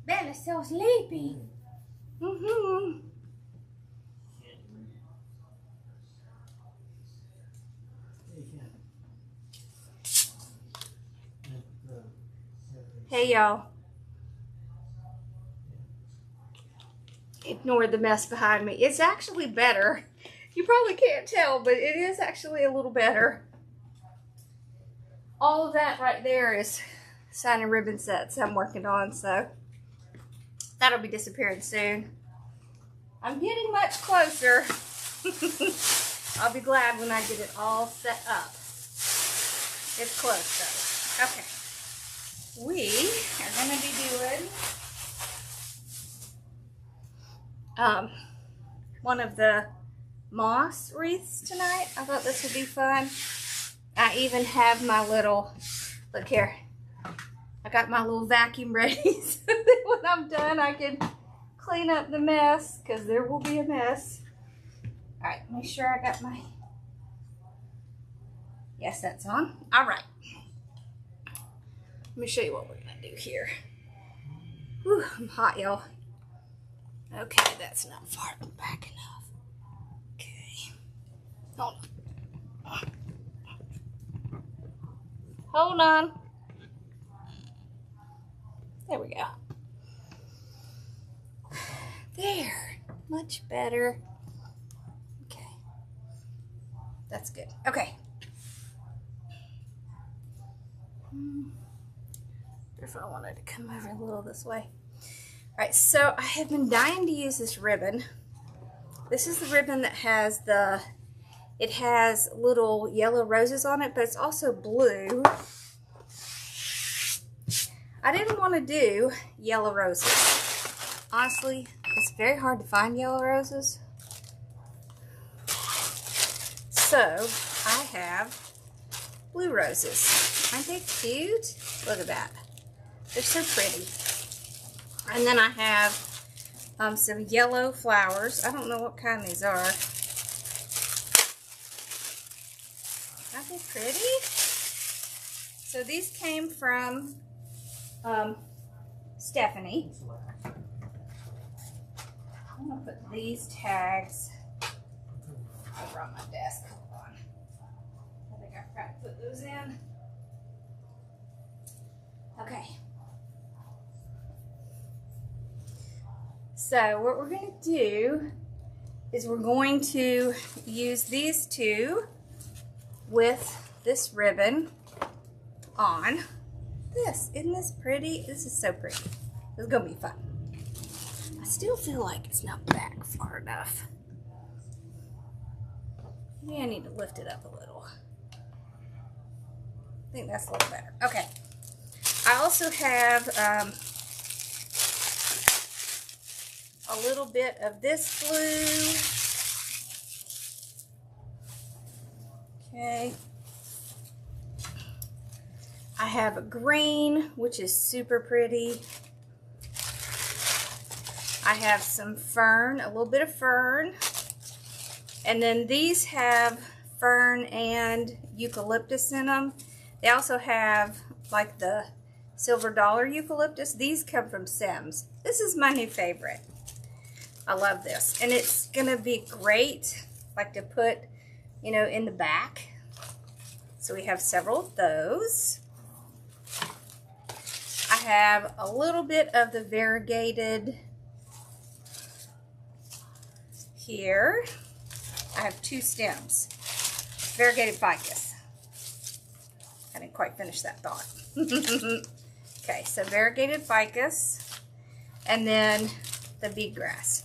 Ben is so sleepy. Hey y'all. Ignore the mess behind me. It's actually better. You probably can't tell, but it is actually a little better. All of that right there is sign and ribbon sets I'm working on, so that'll be disappearing soon. I'm getting much closer. I'll be glad when I get it all set up. It's close though. Okay. We are going to be doing one of the moss wreaths tonight. I thought this would be fun. I even have my little, look here, I got my little vacuum ready so that when I'm done I can clean up the mess, because there will be a mess. Alright, make sure I got my, yes, that's on. Alright. Let me show you what we're going to do here. Whew, I'm hot, y'all. Okay, that's not far back enough. Okay. Hold on. Hold on. There we go. There. Much better. Okay. That's good. Okay. If I wanted to come over a little this way. Alright, so I have been dying to use this ribbon. This is the ribbon that has the, it has little yellow roses on it, but it's also blue. I didn't want to do yellow roses. Honestly, it's very hard to find yellow roses. So, I have blue roses. Aren't they cute? Look at that. They're so pretty. And then I have some yellow flowers. I don't know what kind these are. Aren't they pretty? So these came from Stephanie. I'm going to put these tags over on my desk. Hold on. I think I forgot to put those in. Okay. So what we're going to do is we're going to use these two with this ribbon on this. Isn't this pretty? This is so pretty. This is going to be fun. I still feel like it's not back far enough. Maybe I need to lift it up a little. I think that's a little better. Okay. I also have a little bit of this blue. Okay. I have a green, which is super pretty. I have some fern, a little bit of fern. And then these have fern and eucalyptus in them. They also have like the silver dollar eucalyptus. These come from Sims. This is my new favorite. I love this. And it's gonna be great like to put, you know, in the back. So we have several of those. I have a little bit of the variegated here. I have two stems. Variegated ficus. I didn't quite finish that thought. Okay, so variegated ficus, and then the bead grass.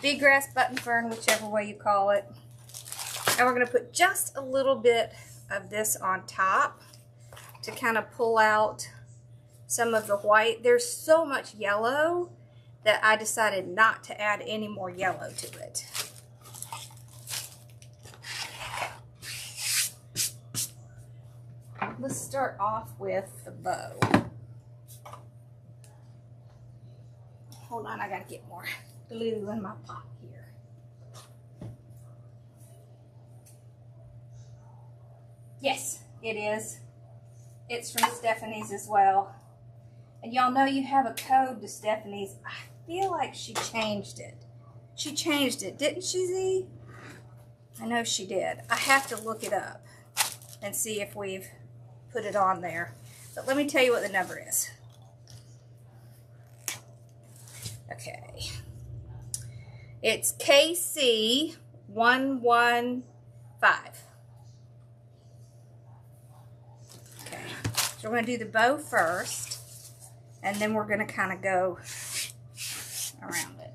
Bead grass, button fern, whichever way you call it. And we're going to put just a little bit of this on top to kind of pull out some of the white. There's so much yellow that I decided not to add any more yellow to it. Let's start off with the bow. Hold on, I gotta get more glue in my pot here. Yes, it is. It's from Stephanie's as well. And y'all know you have a code to Stephanie's. I feel like she changed it. She changed it, didn't she, Z? I know she did. I have to look it up and see if we've put it on there. But let me tell you what the number is. Okay. It's KC115. Okay. So we're going to do the bow first, and then we're going to kind of go around it.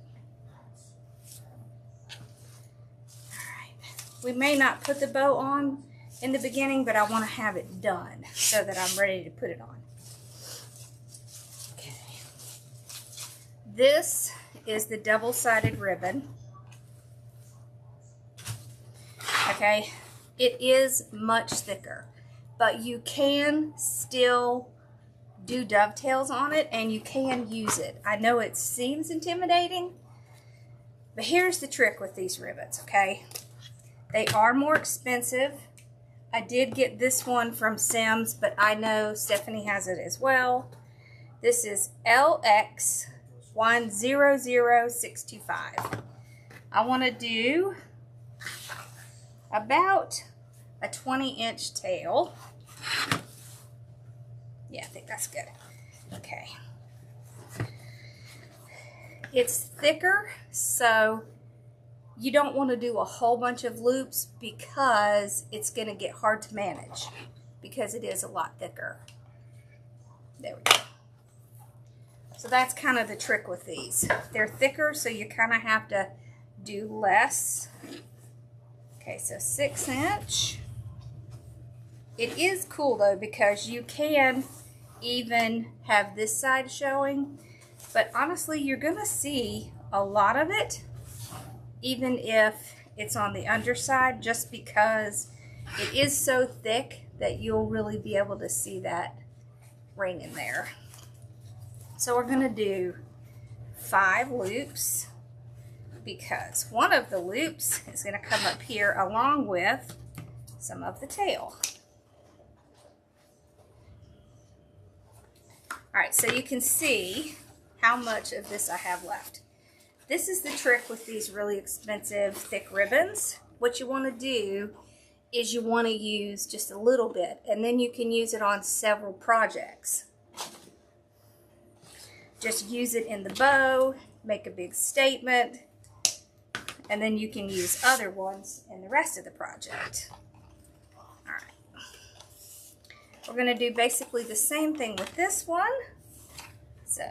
Alright. We may not put the bow on in the beginning, but I want to have it done so that I'm ready to put it on. Okay. This is the double-sided ribbon. Okay. It is much thicker, but you can still do dovetails on it and you can use it. I know it seems intimidating, but here's the trick with these ribbons, okay? They are more expensive. I did get this one from Sims, but I know Stephanie has it as well. This is LX100625. I want to do about a 20-inch tail. Yeah, I think that's good. Okay. It's thicker, so you don't want to do a whole bunch of loops because it's going to get hard to manage because it is a lot thicker. There we go. So that's kind of the trick with these. They're thicker, so you kind of have to do less. Okay, so 6-inch. It is cool though because you can even have this side showing, but honestly you're gonna see a lot of it even if it's on the underside, just because it is so thick that you'll really be able to see that ring in there. So we're gonna do 5 loops because one of the loops is gonna come up here along with some of the tail. Alright, so you can see how much of this I have left. This is the trick with these really expensive thick ribbons. What you want to do is you want to use just a little bit, and then you can use it on several projects. Just use it in the bow, make a big statement, and then you can use other ones in the rest of the project. Alright. We're going to do basically the same thing with this one. So,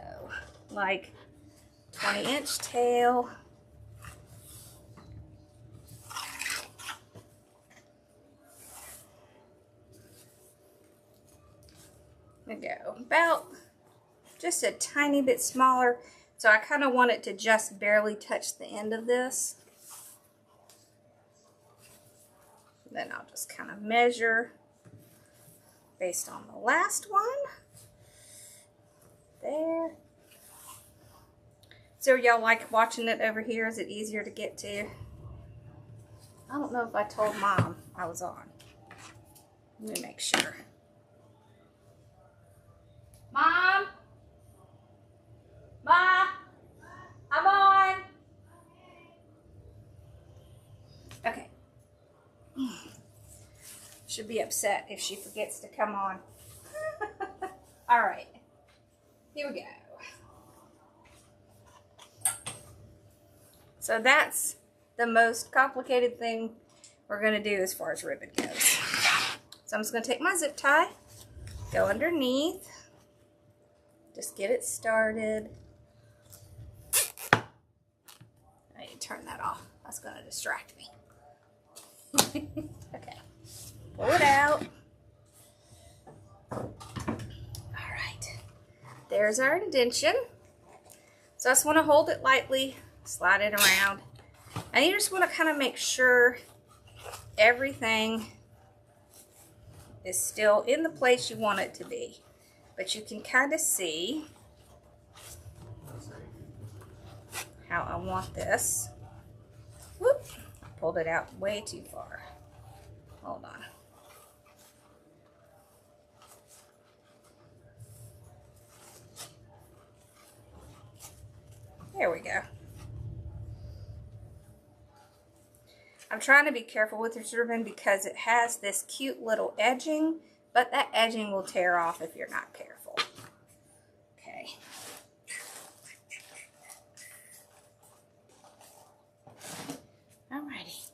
like 20-inch tail. There we go. About just a tiny bit smaller. So I kind of want it to just barely touch the end of this. Then I'll just kind of measure based on the last one. There. So y'all like watching it over here? Is it easier to get to? I don't know if I told Mom I was on. Let me make sure. Mom? Ma? I'm on. Okay. Should be upset if she forgets to come on. All right. Here we go. So that's the most complicated thing we're going to do as far as ribbon goes. So I'm just going to take my zip tie, go underneath, just get it started. I need to turn that off. That's going to distract me. Okay. Pull it out. Alright. There's our indention. So I just want to hold it lightly, slide it around. And you just want to kind of make sure everything is still in the place you want it to be. But you can kind of see how I want this. Whoop! I pulled it out way too far. Hold on. There we go. I'm trying to be careful with this ribbon because it has this cute little edging, but that edging will tear off if you're not careful. Okay. Alrighty.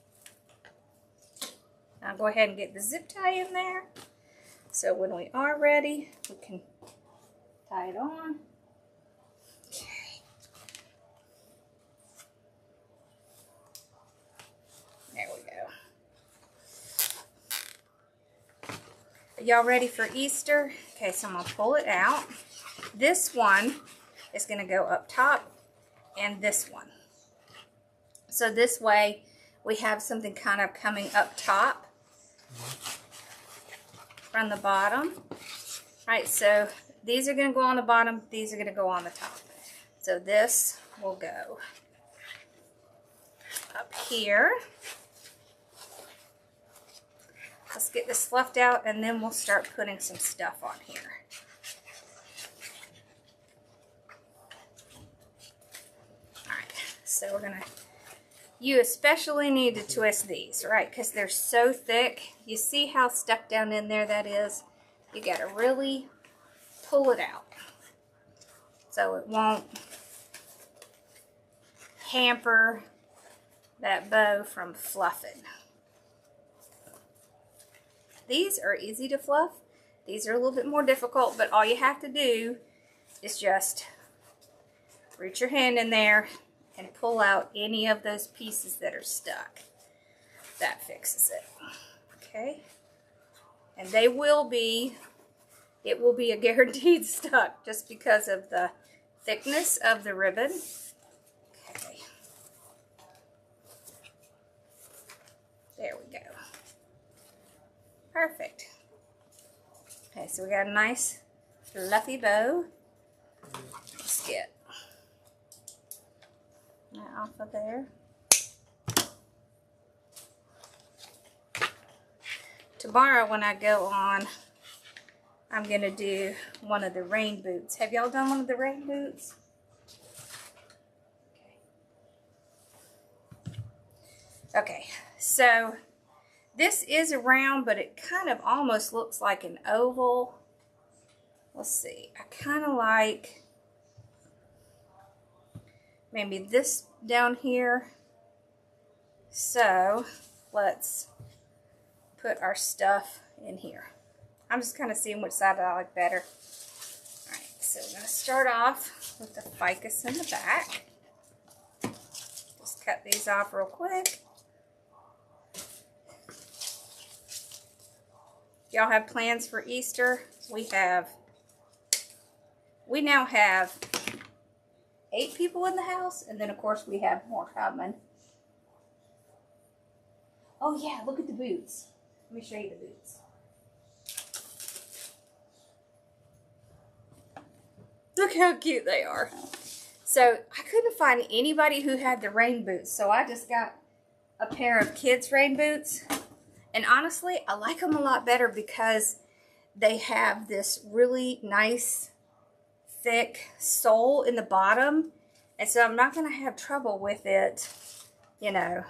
Now go ahead and get the zip tie in there. So when we are ready, we can tie it on. Okay. There we go. Are y'all ready for Easter? Okay, so I'm going to pull it out. This one is going to go up top, and this one. So this way we have something kind of coming up top from the bottom. Right, so these are going to go on the bottom, these are going to go on the top. So this will go up here. Let's get this fluffed out, and then we'll start putting some stuff on here. Alright, so we're going to, you especially need to twist these, right? Because they're so thick. You see how stuck down in there that is? You got to really pull it out so it won't hamper that bow from fluffing. These are easy to fluff. These are a little bit more difficult, but all you have to do is just reach your hand in there and pull out any of those pieces that are stuck. That fixes it. Okay? And they will be, it will be a guaranteed stuck just because of the thickness of the ribbon. Okay. There we go. Perfect. Okay, so we got a nice fluffy bow. Let's get that off of there. Tomorrow when I go on, I'm going to do one of the rain boots. Have y'all done one of the rain boots? Okay, so this is a round, but it kind of almost looks like an oval. Let's see. I kind of like maybe this down here. So let's put our stuff in here. I'm just kind of seeing which side I like better. Alright, so we're going to start off with the ficus in the back. Just cut these off real quick. Y'all have plans for Easter? We now have 8 people in the house, and then of course we have more coming. Oh yeah, look at the boots. Let me show you the boots. Look how cute they are. So I couldn't find anybody who had the rain boots, so I just got a pair of kids' rain boots. And honestly, I like them a lot better because they have this really nice, thick sole in the bottom. And so I'm not going to have trouble with it, you know,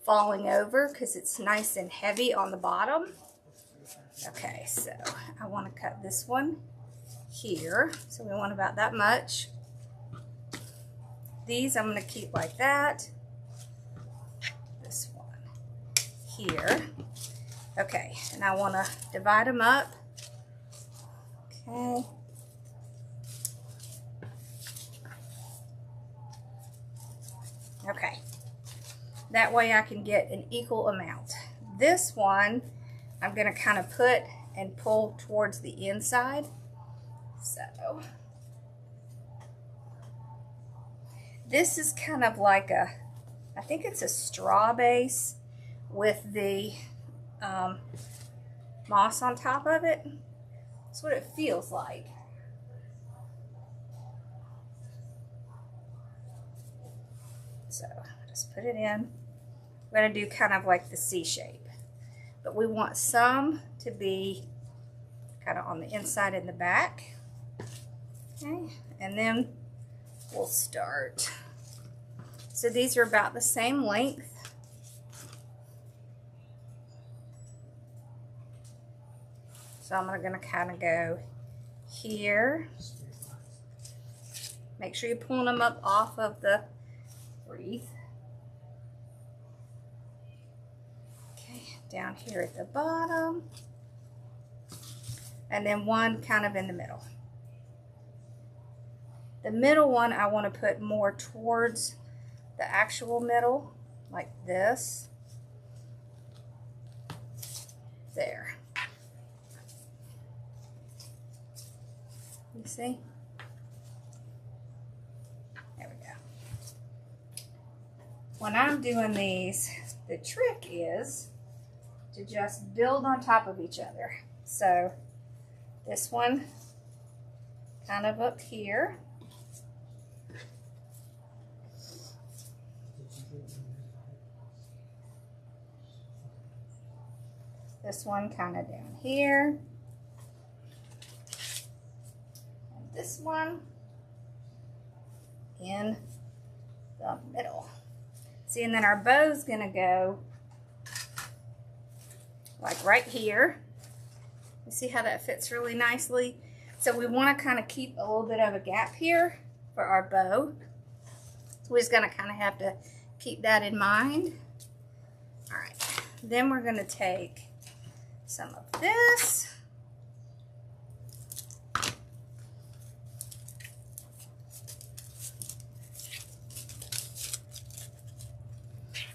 falling over because it's nice and heavy on the bottom. Okay, so I want to cut this one here. So we want about that much. These I'm going to keep like that. This one here. Okay, and I want to divide them up. Okay. Okay. That way I can get an equal amount. This one I'm going to kind of put and pull towards the inside. So this is kind of like a, I think it's a straw base with the moss on top of it. That's what it feels like. So just put it in. We're going to do kind of like the C shape. But we want some to be kind of on the inside and the back. Okay, and then we'll start. So these are about the same length. So I'm going to kind of go here. Make sure you're pulling them up off of the wreath. Okay, down here at the bottom. And then one kind of in the middle. The middle one I want to put more towards the actual middle, like this. There. You see? There we go. When I'm doing these, the trick is to just build on top of each other. So this one kind of up here. This one kind of down here. And this one in the middle. See, and then our bow's gonna go like right here. You see how that fits really nicely? So we want to kind of keep a little bit of a gap here for our bow. So we're just gonna kind of have to keep that in mind. All right, then we're gonna take some of this.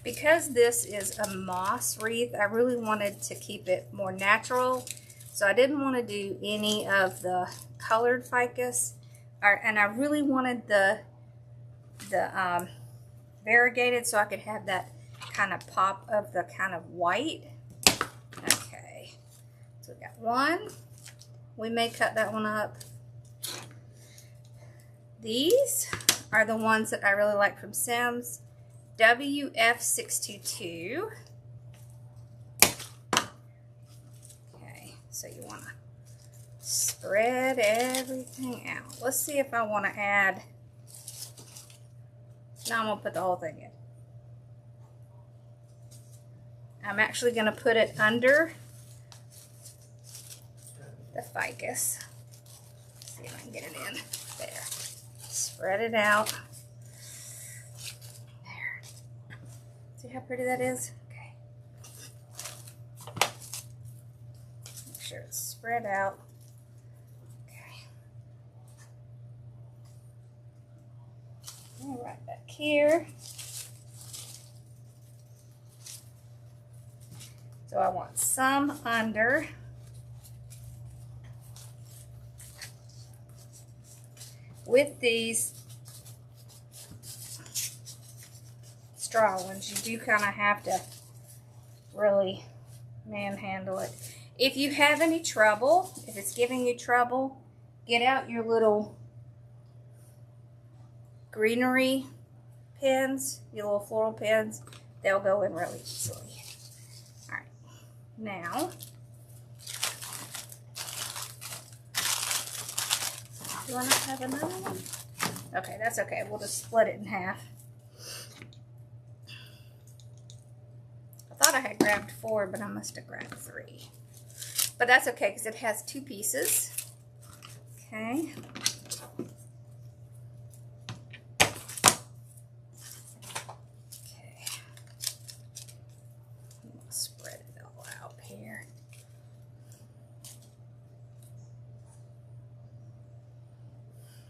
Because this is a moss wreath, I really wanted to keep it more natural. So I didn't want to do any of the colored ficus. And I really wanted the variegated so I could have that kind of pop of the kind of white. Okay, so we got one. We may cut that one up. These are the ones that I really like from Sims. WF622. Okay, so you want to spread everything out. Let's see if I want to add. Now I'm going to put the whole thing in. I'm actually going to put it under the ficus. Let's see if I can get it in. There. Spread it out. See how pretty that is? Okay. Make sure it's spread out. Okay. And right back here. So I want some under. With these straw ones, you do kind of have to really manhandle it. If you have any trouble, if it's giving you trouble, get out your little greenery pins, your little floral pins. They'll go in really easily. All right, now do I not have another one? Okay, that's okay. We'll just split it in half. I thought I had grabbed 4, but I must have grabbed 3. But that's okay because it has 2 pieces. Okay. Okay. Spread it all out here.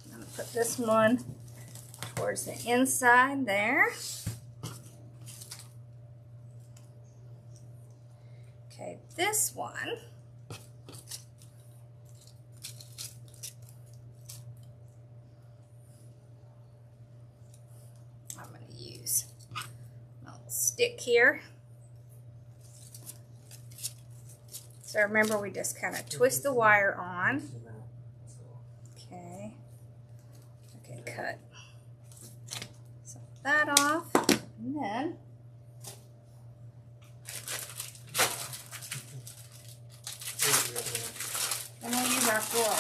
I'm going to put this one towards the inside there. Okay, this one, I'm going to use a little stick here. So remember, we just kind of twist the wire on. Okay. Okay, cut some of that off, and then we'll use our floral.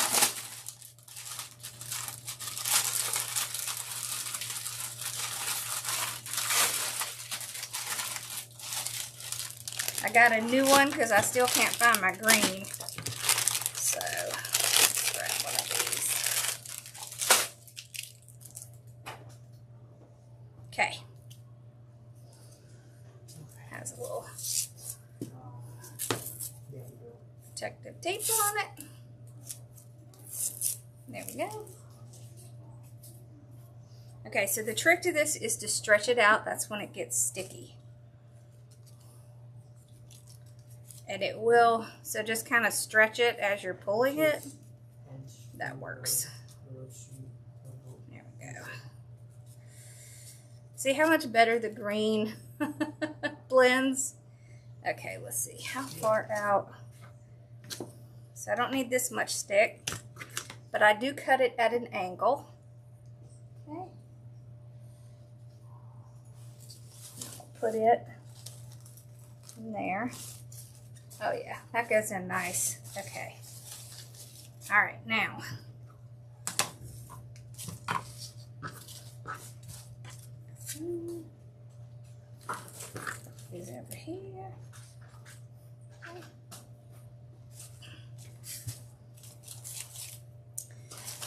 got a new one because I still can't find my green. So let's grab one of these. Okay. Has a little protective tape on it. There we go. Okay, so the trick to this is to stretch it out. That's when it gets sticky. And it will, so just kind of stretch it as you're pulling it. That works. There we go. See how much better the green blends? Okay, let's see. How far out? So I don't need this much stick, but I do cut it at an angle. Okay. Put it in there. Oh yeah, that goes in nice. Okay. All right, now. These over here. Okay.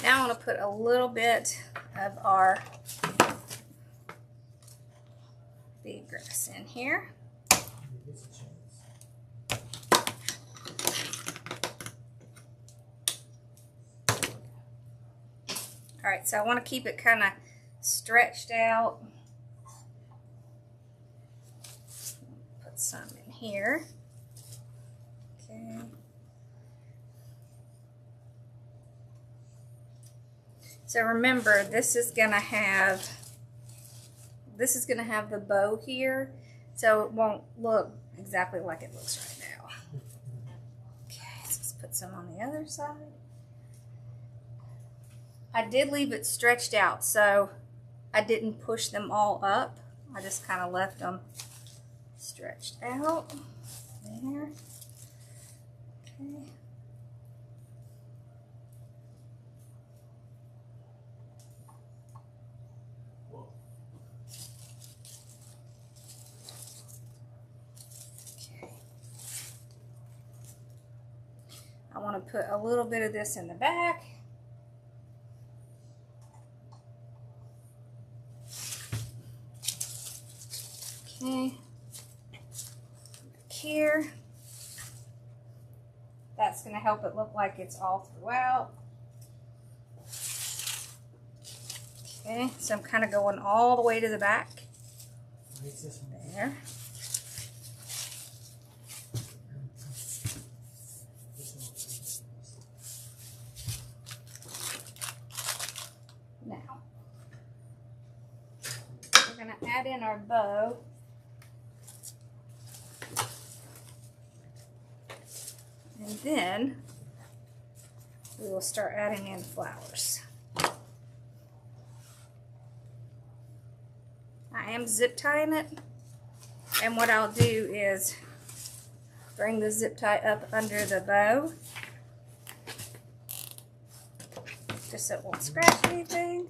Now I want to put a little bit of our big grass in here. All right, so I want to keep it kind of stretched out. Put some in here. Okay. So remember, this is gonna have the bow here, so it won't look exactly like it looks right now. Okay, so let's put some on the other side. I did leave it stretched out, so I didn't push them all up. I just kind of left them stretched out. There. Okay. Okay. I want to put a little bit of this in the back. Okay, here, that's going to help it look like it's all throughout. Okay, so I'm kind of going all the way to the back. There. Now, we're going to add in our bow. And then we will start adding in flowers. I am zip tying it, and what I'll do is bring the zip tie up under the bow just so it won't scratch anything.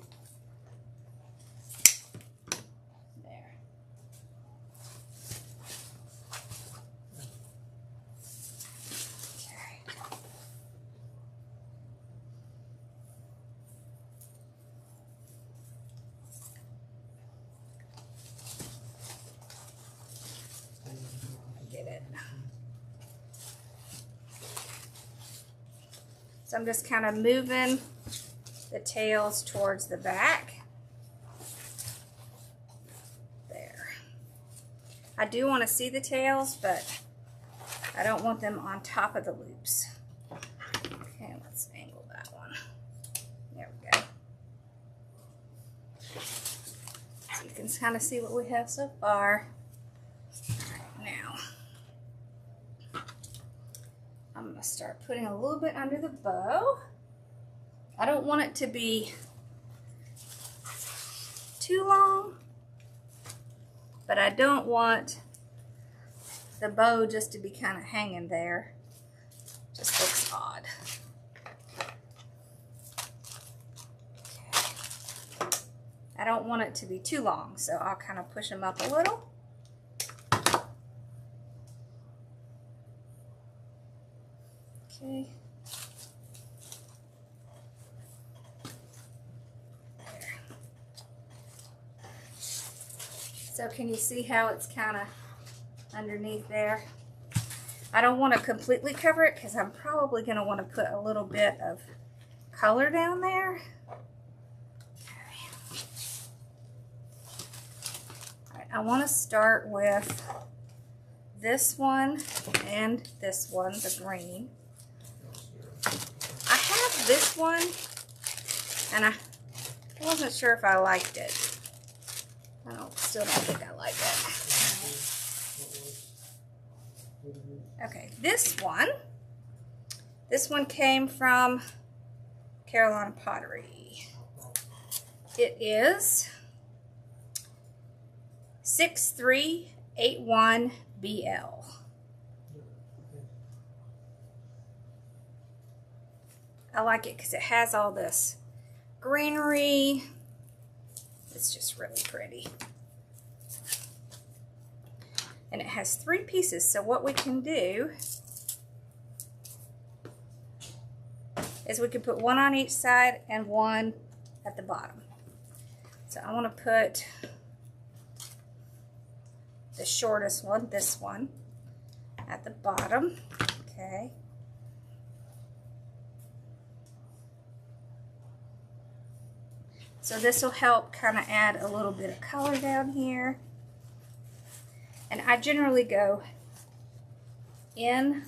So I'm just kind of moving the tails towards the back. There. I do want to see the tails, but I don't want them on top of the loops. Okay, let's angle that one. There we go. So you can kind of see what we have so far. I'm going to start putting a little bit under the bow. I don't want it to be too long, but I don't want the bow just to be kind of hanging there. Just looks odd. Okay. I don't want it to be too long, so I'll kind of push them up a little. See? There. So can you see how it's kind of underneath there? I don't want to completely cover it because I'm probably going to want to put a little bit of color down there. Okay. All right, I want to start with this one and this one, the green. I have this one and I wasn't sure if I liked it. Still don't think I like it. Okay, this one came from Carolina Pottery. It is 6381BL. I like it because it has all this greenery. It's just really pretty. And it has 3 pieces, so what we can do is we can put one on each side and one at the bottom. So I want to put the shortest one, this one, at the bottom. Okay. So this will help kind of add a little bit of color down here. And I generally go in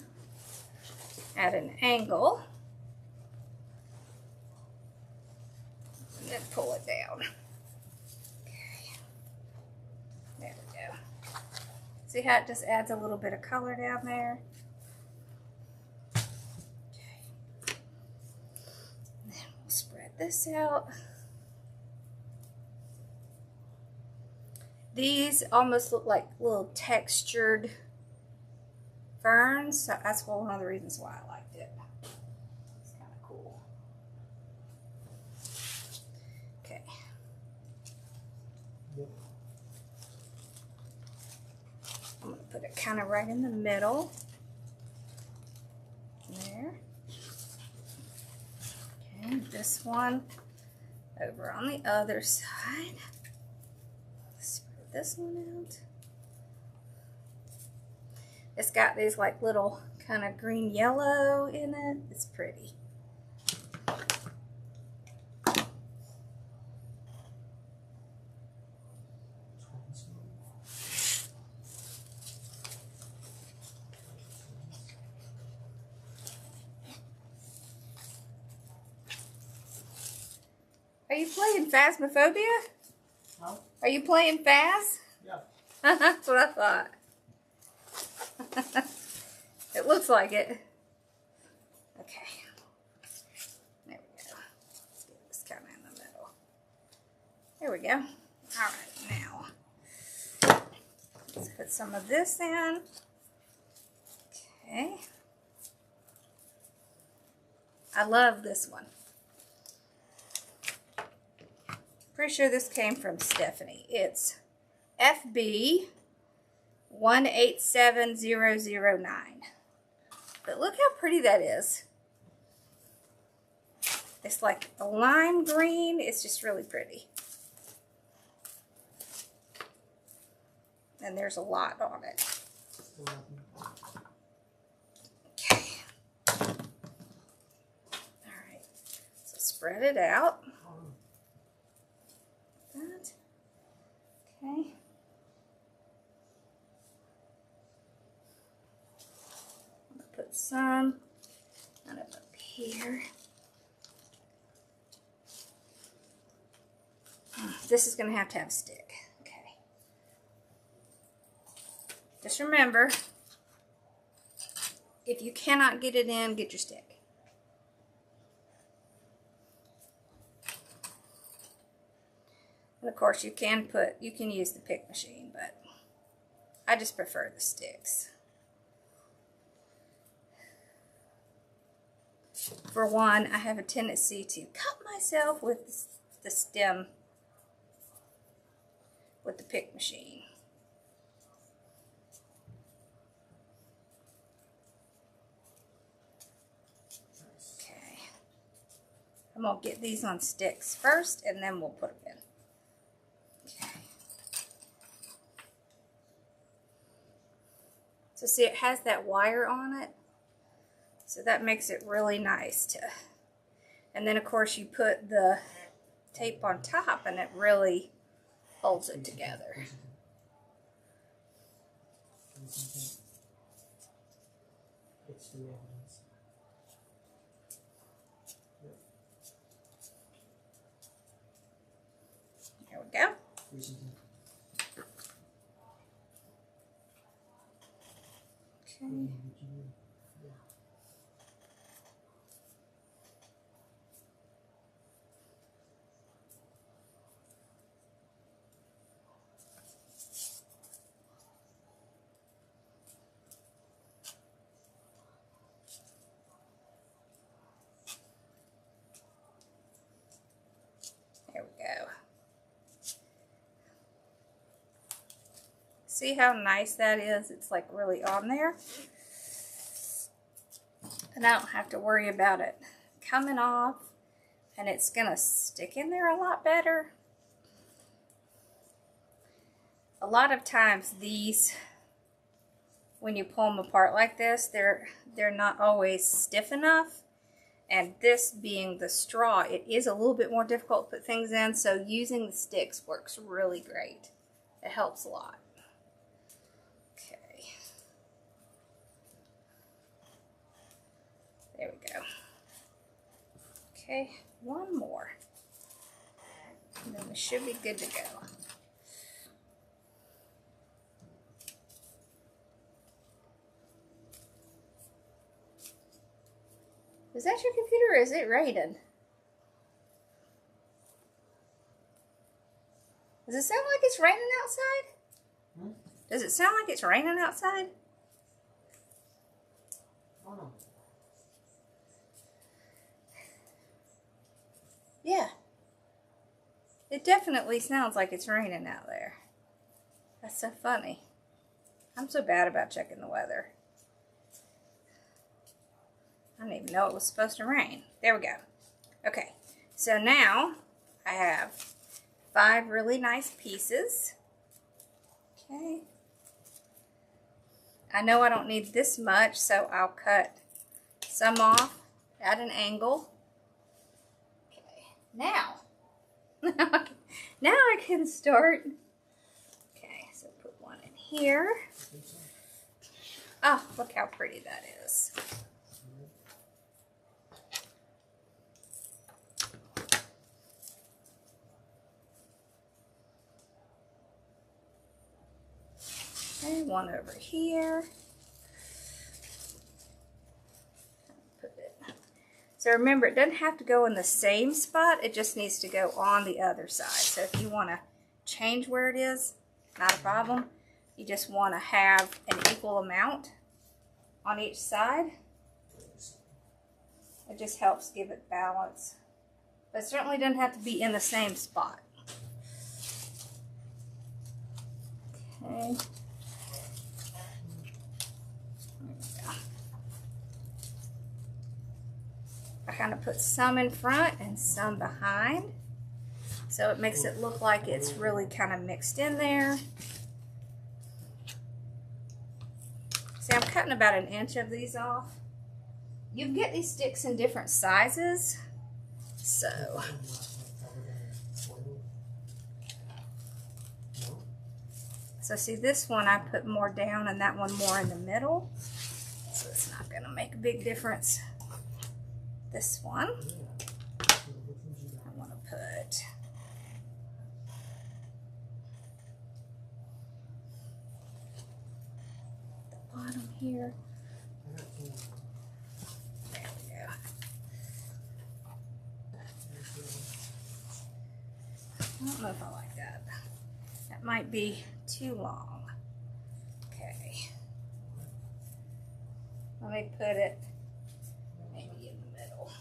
at an angle and then pull it down. Okay. There we go. See how it just adds a little bit of color down there? Okay. And then we'll spread this out. These almost look like little textured ferns, so that's one of the reasons why I liked it. It's kind of cool. Okay. I'm going to put it kind of right in the middle. There. Okay, this one over on the other side. This one out. It's got these like little kind of green yellow in it. It's pretty. Are you playing Phasmophobia? Huh? Are you playing Phas? Yeah. That's what I thought. It looks like it. Okay. There we go. Let's get this kind of in the middle. There we go. Alright, now let's put some of this in. Okay. I love this one. Pretty sure this came from Stephanie. It's FB 187009. But look how pretty that is. It's like a lime green. It's just really pretty. And there's a lot on it. Okay. Alright. So spread it out. That. Okay. I'm going to put some kind of up here. This is going to have a stick. Okay. Just remember, if you cannot get it in, get your stick. And of course, you can use the pick machine, but I just prefer the sticks. For one, I have a tendency to cut myself with the stem with the pick machine. I'm going to get these on sticks first, and then we'll put them in. Okay. So see, it has that wire on it. So that makes it really nice to, and then of course you put the tape on top and it really holds it together. There we go. Okay. There we go. See how nice that is? It's like really on there. And I don't have to worry about it coming off, and it's gonna stick in there a lot better. A lot of times these, when you pull them apart like this, they're not always stiff enough. And this being the straw, it is a little bit more difficult to put things in, so using the sticks works really great. It helps a lot. Okay. There we go. Okay, one more. And then we should be good to go. Is that your computer or is it raining? Does it sound like it's raining outside? Hmm? Does it sound like it's raining outside? Oh. Yeah. It definitely sounds like it's raining out there. That's so funny. I'm so bad about checking the weather. I didn't even know it was supposed to rain. There we go. Okay, so now I have 5 really nice pieces. Okay. I know I don't need this much, so I'll cut some off at an angle. Okay, now I can start. Okay, so put one in here. Oh, look how pretty that is. Okay, one over here. Put it. So remember, it doesn't have to go in the same spot. It just needs to go on the other side. So if you want to change where it is, not a problem. You just want to have an equal amount on each side. It just helps give it balance. But it certainly doesn't have to be in the same spot. Okay. I kind of put some in front and some behind, so it makes it look like it's really kind of mixed in there. See, I'm cutting about 1 inch of these off. You can get these sticks in different sizes, so see, this one I put more down and that one more in the middle, so it's not going to make a big difference. This one, I want to put the bottom here. There we go. I don't know if I like that. That might be too long. Okay. Let me put it maybe in the middle.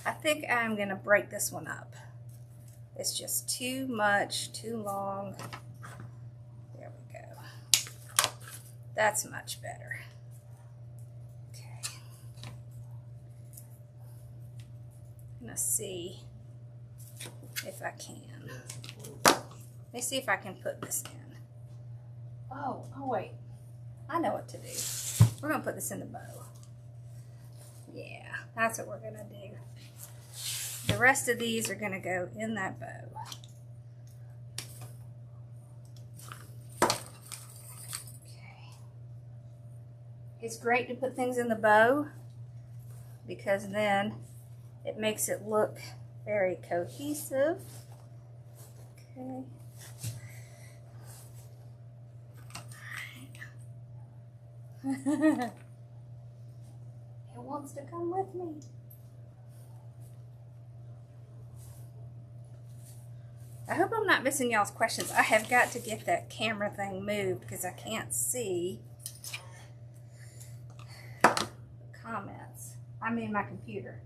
I think I'm going to break this one up. It's just too much, too long. There we go. That's much better. Okay. I'm gonna see if I can. Let me see if I can put this in. Oh wait. I know what to do. We're gonna put this in the bow. Yeah, that's what we're gonna do. The rest of these are gonna go in that bow. Okay. It's great to put things in the bow because then it makes it look very cohesive. Okay. It wants to come with me. I hope I'm not missing y'all's questions. I have got to get that camera thing moved because I can't see the comments. I mean my computer.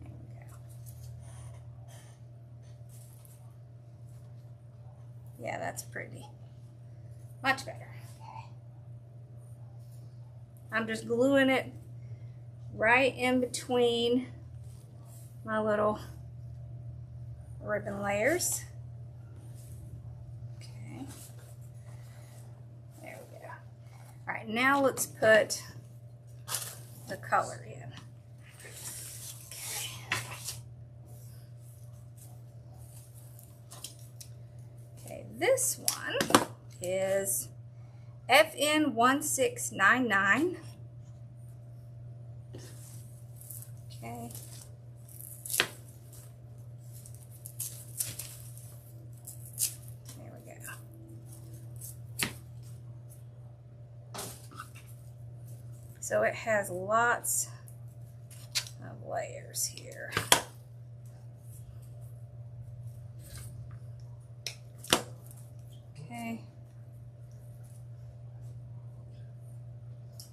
There we go. Yeah, that's pretty. Much better. Okay. I'm just gluing it right in between my little ribbon layers. Okay. There we go. All right, now let's put the color in. Okay, this one is FN1699. Okay. There we go. So it has lots of layers here. Okay.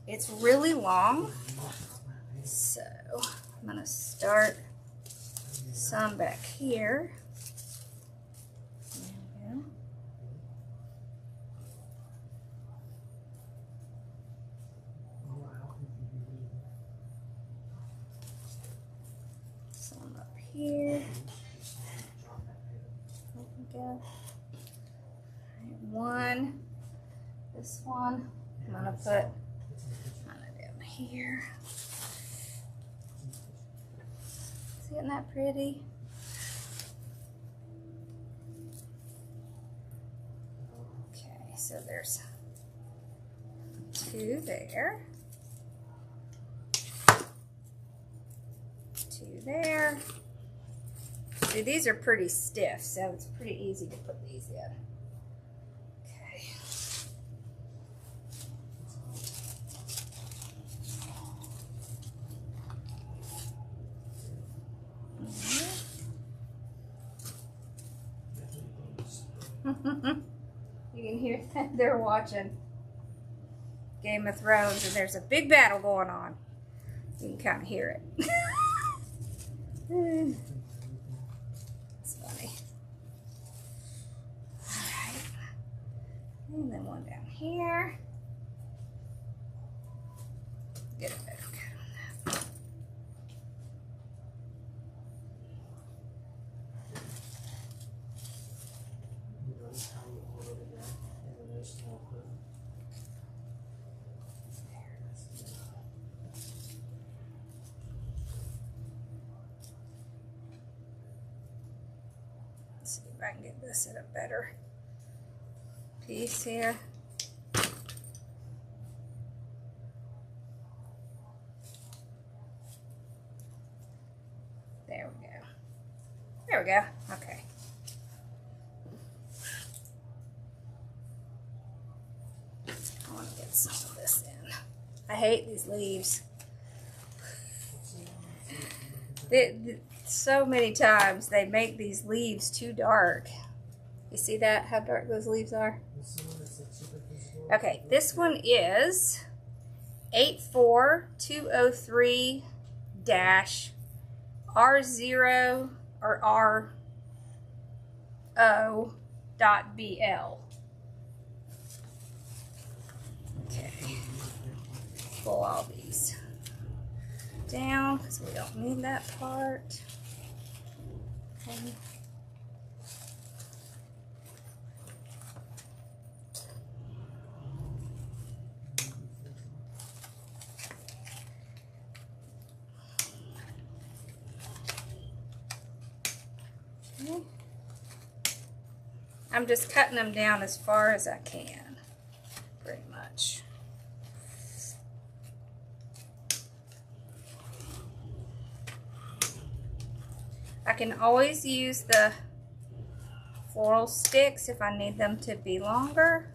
It's really long, so I'm going to start some back here. There we go. Some up here. There we go. One. This one I'm going to put here. Isn't that pretty? Okay, so there's two there. Two there. See, these are pretty stiff, so it's pretty easy to put these in. You can hear that they're watching Game of Thrones and there's a big battle going on. You can kind of hear it. It's funny. Alright. And then one down here. Get a better cut on that. Let's see if I can get this at a better piece here. There we go. There we go. Okay. I want to get some of this in. I hate these leaves. So many times they make these leaves too dark. You see that? How dark those leaves are? Okay, this one is 84203-R0 or RO.BL. Okay, pull all these down because we don't need that part. Okay. I'm just cutting them down as far as I can, pretty much. I can always use the floral sticks if I need them to be longer,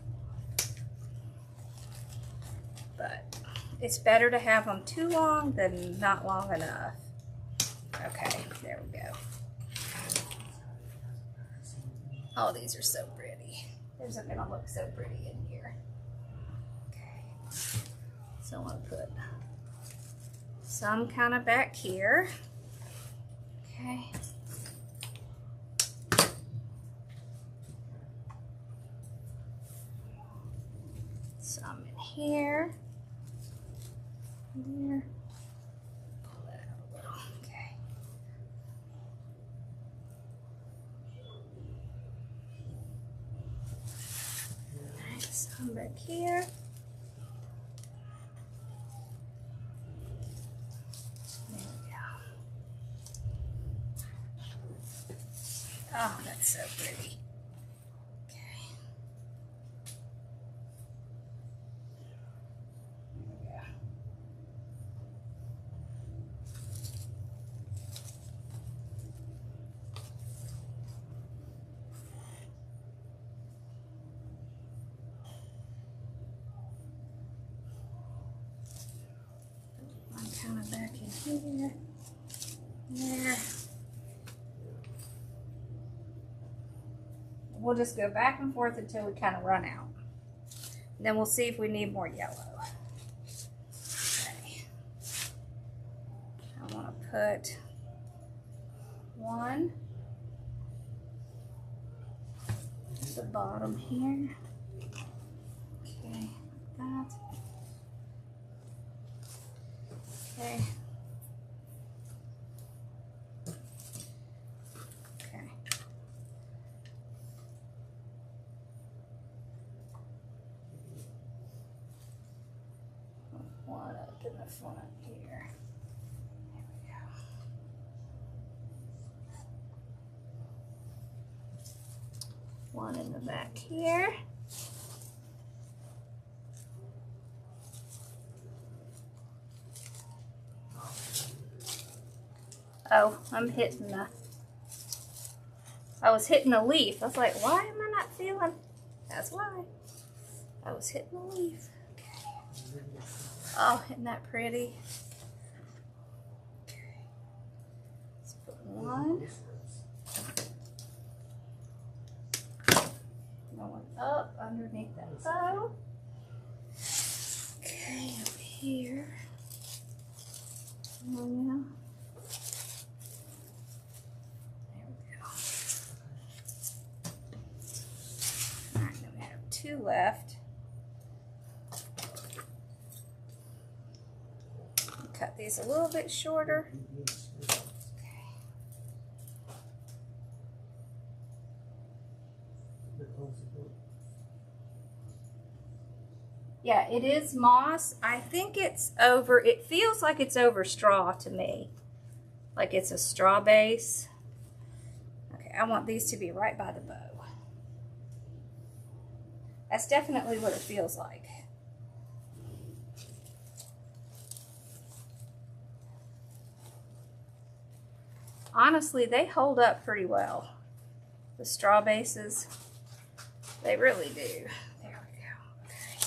but it's better to have them too long than not long enough. Okay, there we go. Oh, these are so pretty. These are gonna look so pretty in here. Okay, so I'm gonna put some kind of back here. Okay. Some in here. There. Pull that out a little. Okay. Alright, some back here. There we go. Oh, that's so pretty. Kind of back in here, there. We'll just go back and forth until we kind of run out. And then we'll see if we need more yellow. Okay. I want to put one at the bottom here. Okay, like that. Okay. Okay. One up in the front here. There we go. One in the back here. Oh, I'm hitting the, I was hitting the leaf. I was like, why am I not feeling? That's why. I was hitting the leaf. Okay. Oh, isn't that pretty? Okay. Let's put one. Going up underneath that bow. Okay, up here. Oh, yeah. Two left. Cut these a little bit shorter. Okay. Yeah, it is moss. I think it's over, it feels like it's over straw to me. Like it's a straw base. Okay, I want these to be right by the bow. That's definitely what it feels like. Honestly, they hold up pretty well. The straw bases, they really do. There we go. Okay.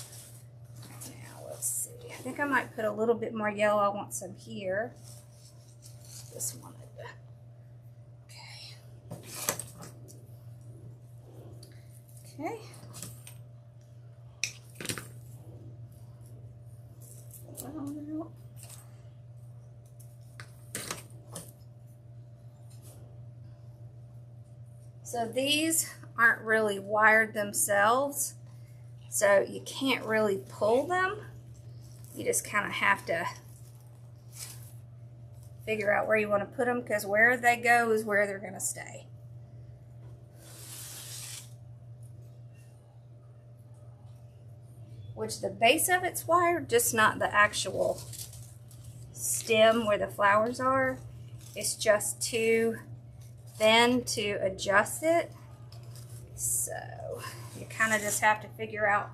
Now let's see. I think I might put a little bit more yellow. I want some here. This one. Okay. Okay. So these aren't really wired themselves, so you can't really pull them. You just kind of have to figure out where you want to put them, because where they go is where they're going to stay. Which the base of it's wired, just not the actual stem where the flowers are. It's just too thin to adjust it. So you kind of just have to figure out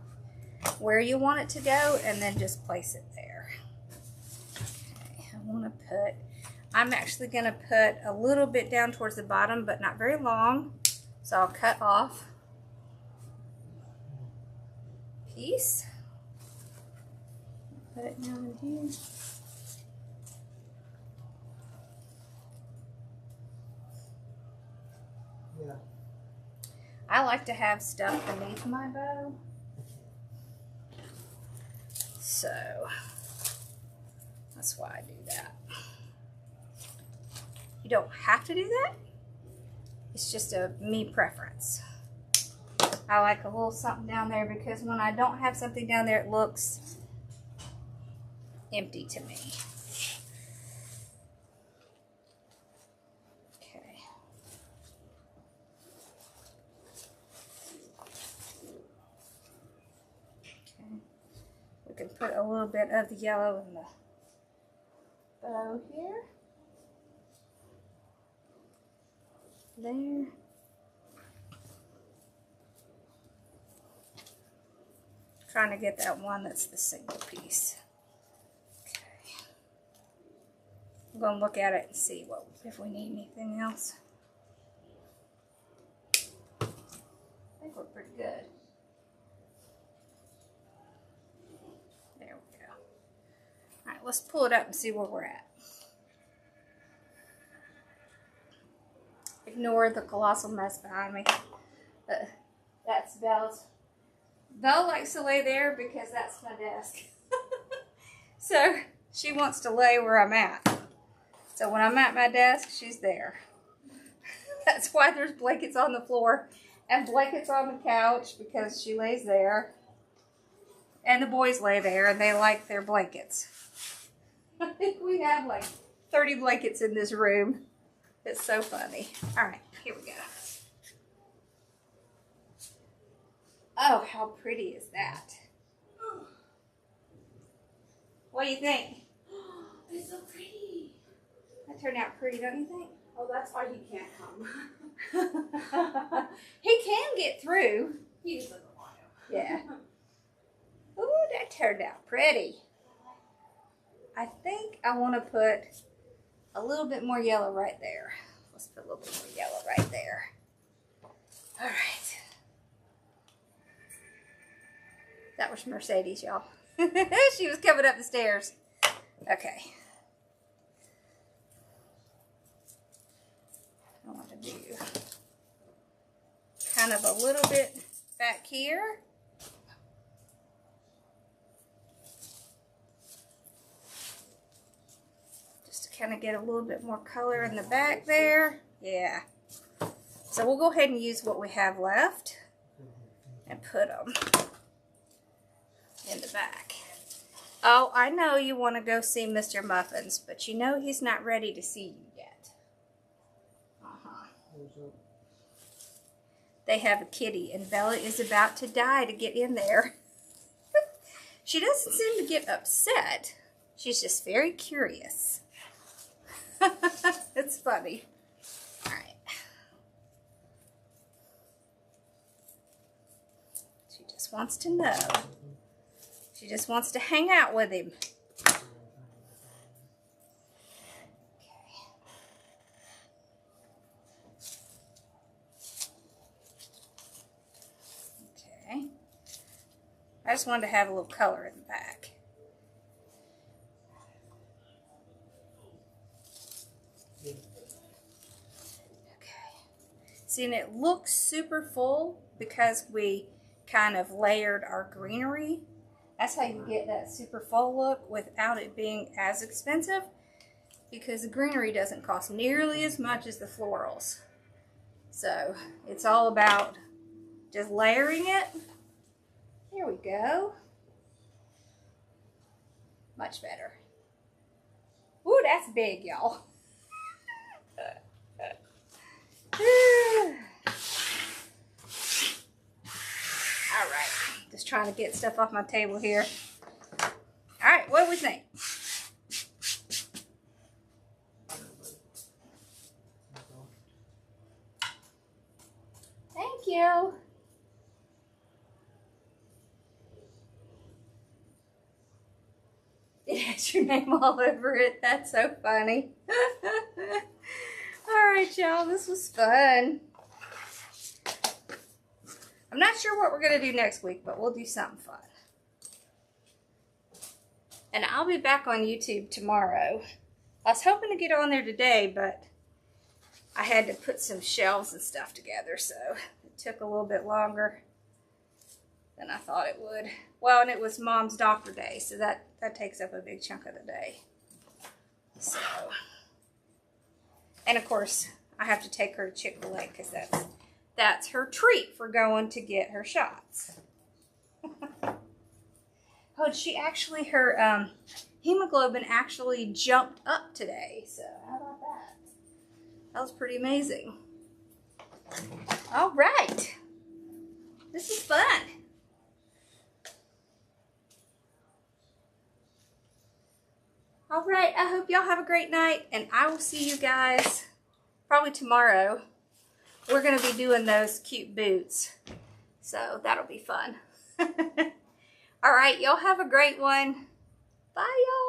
where you want it to go and then just place it there. Okay, I'm actually going to put a little bit down towards the bottom, but not very long. So I'll cut off a piece. Put it down in here. Yeah. I like to have stuff beneath my bow. So that's why I do that. You don't have to do that. It's just a me preference. I like a little something down there because when I don't have something down there, it looks empty to me. Okay. Okay. We can put a little bit of the yellow in the bow here. There. Trying to get that one that's the single piece. Okay. I'm going to look at it and see if we need anything else. I think we're pretty good. There we go. Alright, let's pull it up and see where we're at. Ignore the colossal mess behind me. That's Belle's. Belle likes to lay there because that's my desk. So she wants to lay where I'm at. So when I'm at my desk, she's there. That's why there's blankets on the floor and blankets on the couch, because she lays there. And the boys lay there and they like their blankets. I think we have like 30 blankets in this room. It's so funny. All right, here we go. Oh, how pretty is that? What do you think? It's so pretty. That turned out pretty, don't you think? Oh, that's why he can't come. He can get through. He just doesn't want to. Yeah. Ooh, that turned out pretty. I think I want to put a little bit more yellow right there. Let's put a little bit more yellow right there. All right. That was Mercedes, y'all. She was coming up the stairs. Okay. I want to do kind of a little bit back here. Just to kind of get a little bit more color in the back there. Yeah. So we'll go ahead and use what we have left and put them in the back. Oh, I know you want to go see Mr. Muffins, but you know he's not ready to see you yet. They have a kitty, and Bella is about to die to get in there. She doesn't seem to get upset. She's just very curious. It's funny. All right. She just wants to know. She just wants to hang out with him. Okay. I just wanted to have a little color in the back. See, and it looks super full because we kind of layered our greenery. That's how you get that super full look without it being as expensive, because the greenery doesn't cost nearly as much as the florals. So it's all about just layering it. There we go. Much better. Ooh, that's big, y'all. All right, just trying to get stuff off my table here. All right, what do we think? Thank you. It has your name all over it. That's so funny. All right, y'all, this was fun. I'm not sure what we're going to do next week, but we'll do something fun. And I'll be back on YouTube tomorrow. I was hoping to get on there today, but I had to put some shelves and stuff together, so it took a little bit longer than I thought it would. Well, and it was Mom's doctor day, so that takes up a big chunk of the day. So, and of course, I have to take her to Chick-fil-A because that's her treat for going to get her shots. Oh, she actually, her hemoglobin actually jumped up today. So how about that? That was pretty amazing. All right. This is fun. All right. I hope y'all have a great night, and I will see you guys probably tomorrow. We're going to be doing those cute boots. So that'll be fun. All right. Y'all have a great one. Bye, y'all.